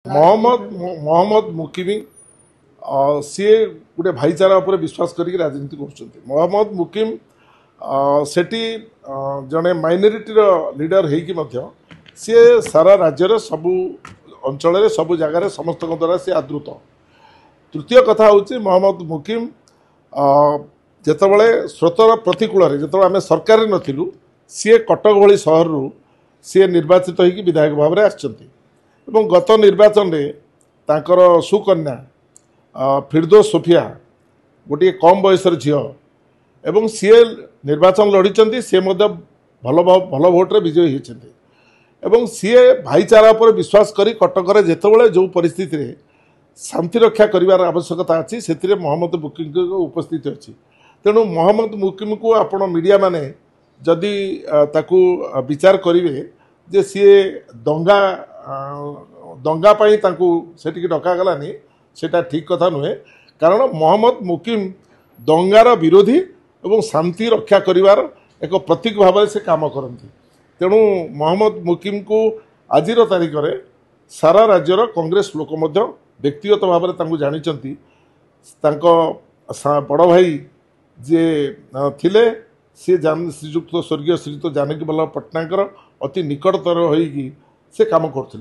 मोहम्मद मुकिम सी गोटे भाईचारा उपर विश्वास करके राजनीति कर मोहम्मद मुकिम सेठी जड़े माइनोरिटी लीडर होगी सी सारा राज्य सबू अंचल सबू जगार समस्त द्वारा सी आदृत। तृतीय कथा हूँ मोहम्मद मुकिम जितेबाला स्रोतर प्रतिकूल जो आम सरकार नथिलु सी कटक भली सहर सी निर्वाचित होगी विधायक भाव में आसछन्ति। गत निर्वाचन में तांकर सुकन्या फिरदोस सोफिया गोटे कम बयसर झील एवं सी निर्वाचन लड़ी सी भल भल भोट्रे विजयी होती एवं सी भाईचारा पर विश्वास करी कटक जितेबाला जो परिस्थिति रे शांति रक्षा करिवार आवश्यकता अच्छी से मोहम्मद मुकिम उपस्थित अच्छी। तेणु मोहम्मद मुकिम को आपण मीडिया माने जदि ताकू विचार करेंगे जे सी दंगा दंगा पाई ताकू सेटिक डकागलानी सेटा ठीक कथा नुहे। कारण मोहम्मद मुकिम दंगार विरोधी एवं शांति रक्षा करिवार एक प्रतीक भाव से काम करती। तेणु मोहम्मद मुकिम को आज तारीख में सारा राज्यर कांग्रेस लोक व्यक्तिगत भाव में जानी बड़ भाई जे थिले सी श्रीजुक्त स्वर्गीय श्रीजुक्त जानकी वल्लभ पट्टनायक अति निकटतर होगी से काम करते।